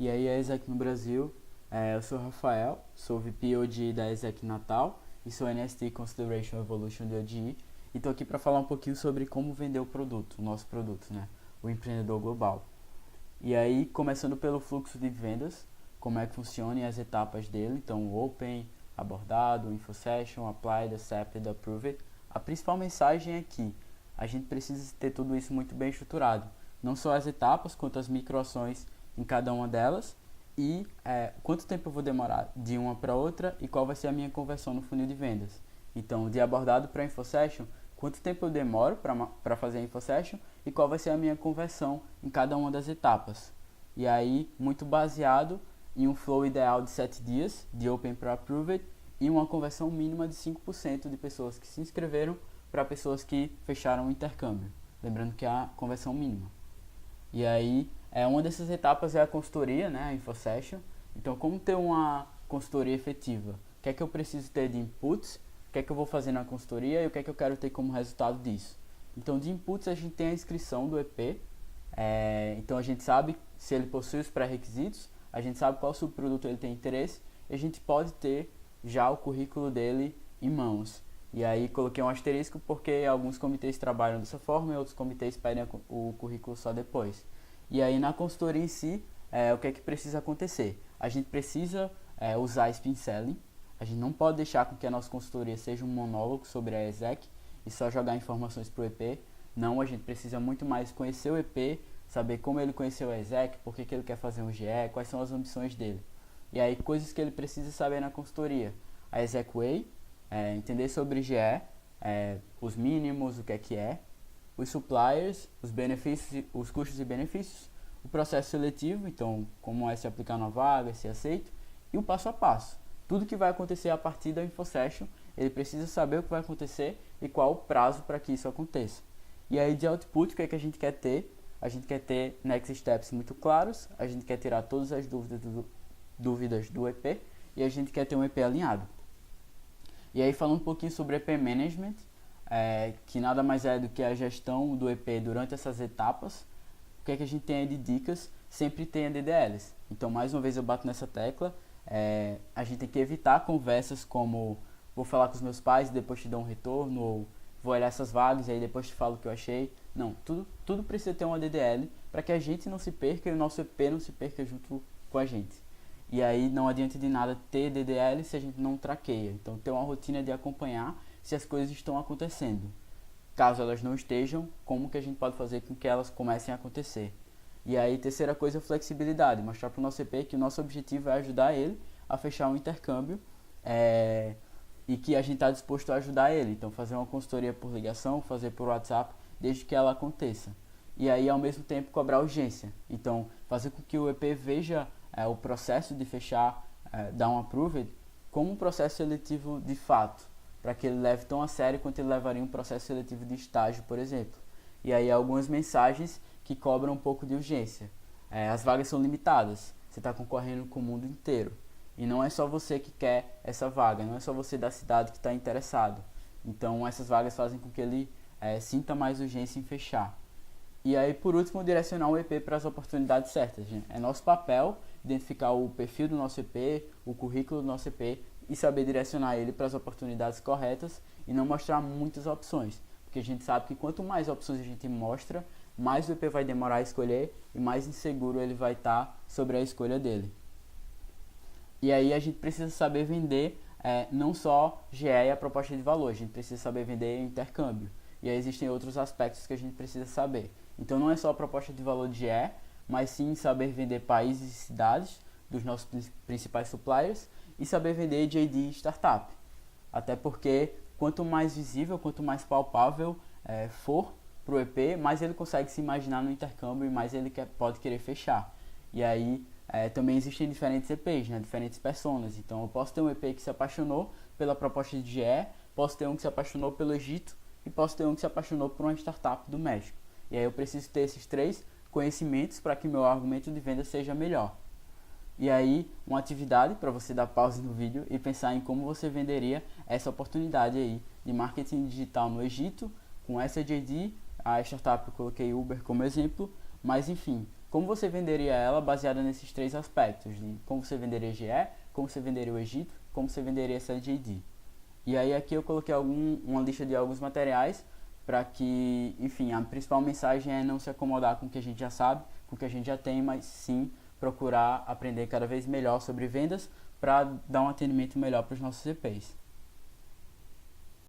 E aí, a Exec no Brasil, eu sou Rafael, sou VP ODI da Exec Natal e sou NST Consideration Evolution de ODI e estou aqui para falar um pouquinho sobre como vender o produto, o nosso produto, né? O empreendedor global. E aí, começando pelo fluxo de vendas, como é que funciona e as etapas dele, então o Open, abordado, Info Session, Applied, Accepted, Approved. A principal mensagem é que a gente precisa ter tudo isso muito bem estruturado, não só as etapas, quanto as microações em cada uma delas e quanto tempo eu vou demorar de uma para outra e qual vai ser a minha conversão no funil de vendas. Então, de abordado para InfoSession, quanto tempo eu demoro para fazer a InfoSession e qual vai ser a minha conversão em cada uma das etapas. E aí, muito baseado em um flow ideal de 7 dias, de Open para Approved, e uma conversão mínima de 5% de pessoas que se inscreveram para pessoas que fecharam o intercâmbio. Lembrando que é a conversão mínima. E aí, uma dessas etapas é a consultoria, né, a InfoSession. Então, como ter uma consultoria efetiva? O que é que eu preciso ter de inputs? O que é que eu vou fazer na consultoria e o que é que eu quero ter como resultado disso? Então, de inputs, a gente tem a inscrição do EP. Então, a gente sabe se ele possui os pré-requisitos, a gente sabe qual subproduto ele tem interesse e a gente pode ter já o currículo dele em mãos. E aí, coloquei um asterisco porque alguns comitês trabalham dessa forma e outros comitês pedem o currículo só depois. E aí, na consultoria em si, o que é que precisa acontecer? A gente precisa usar Spin Selling. A gente não pode deixar com que a nossa consultoria seja um monólogo sobre a Exec e só jogar informações para o EP. Não, a gente precisa muito mais conhecer o EP, saber como ele conheceu a Exec, por que ele quer fazer um GE, quais são as ambições dele. E aí, coisas que ele precisa saber na consultoria. A Exec Way, entender sobre GE, os mínimos, o que é, os suppliers, os benefícios, os custos e benefícios, o processo seletivo, então como é se aplicar na vaga, se aceito, e o passo a passo. Tudo que vai acontecer a partir da InfoSession, ele precisa saber o que vai acontecer e qual o prazo para que isso aconteça. E aí de output, o que é que a gente quer ter? A gente quer ter next steps muito claros, a gente quer tirar todas as dúvidas do EP e a gente quer ter um EP alinhado. E aí falando um pouquinho sobre EP Management, que nada mais é do que a gestão do EP durante essas etapas. O que é que a gente tem aí de dicas? Sempre tem a DDLs. Então, mais uma vez eu bato nessa tecla. A gente tem que evitar conversas como vou falar com os meus pais e depois te dou um retorno, ou vou olhar essas vagas e aí depois te falo o que eu achei. Não, tudo precisa ter uma DDL para que a gente não se perca e o nosso EP não se perca junto com a gente. E aí não adianta de nada ter DDL se a gente não traqueia. Então, ter uma rotina de acompanhar se as coisas estão acontecendo. Caso elas não estejam, como que a gente pode fazer com que elas comecem a acontecer? E aí, terceira coisa, flexibilidade. Mostrar para o nosso EP que o nosso objetivo é ajudar ele a fechar um intercâmbio e que a gente está disposto a ajudar ele. Então, fazer uma consultoria por ligação, fazer por WhatsApp, desde que ela aconteça. E aí, ao mesmo tempo, cobrar urgência. Então, fazer com que o EP veja o processo de fechar, dar um approved, como um processo seletivo de fato, para que ele leve tão a sério quanto ele levaria um processo seletivo de estágio, por exemplo. E aí algumas mensagens que cobram um pouco de urgência. As vagas são limitadas, você está concorrendo com o mundo inteiro. E não é só você que quer essa vaga, não é só você da cidade que está interessado. Então essas vagas fazem com que ele sinta mais urgência em fechar. E aí, por último, direcionar o EP para as oportunidades certas. Gente. É nosso papel identificar o perfil do nosso EP, o currículo do nosso EP e saber direcionar ele para as oportunidades corretas e não mostrar muitas opções. Porque a gente sabe que quanto mais opções a gente mostra, mais o EP vai demorar a escolher e mais inseguro ele vai estar sobre a escolha dele. E aí a gente precisa saber vender não só GE e a proposta de valor, a gente precisa saber vender intercâmbio. E aí existem outros aspectos que a gente precisa saber. Então não é só a proposta de valor de GE, mas sim saber vender países e cidades dos nossos principais suppliers e saber vender JD startup. Até porque quanto mais visível, quanto mais palpável for para o EP, mais ele consegue se imaginar no intercâmbio e mais ele pode querer fechar. E aí também existem diferentes EPs, né? Diferentes personas. Então eu posso ter um EP que se apaixonou pela proposta de GE, posso ter um que se apaixonou pelo Egito e posso ter um que se apaixonou por uma startup do México. E aí eu preciso ter esses 3 conhecimentos para que meu argumento de venda seja melhor. E aí, uma atividade para você dar pause no vídeo e pensar em como você venderia essa oportunidade aí de marketing digital no Egito, com essa JD, a startup eu coloquei Uber como exemplo, mas enfim, como você venderia ela baseada nesses três aspectos, de como você venderia GE, como você venderia o Egito, como você venderia essa JD. E aí aqui eu coloquei uma lista de alguns materiais para que, enfim, a principal mensagem é não se acomodar com o que a gente já sabe, com o que a gente já tem, mas sim procurar aprender cada vez melhor sobre vendas para dar um atendimento melhor para os nossos EPs.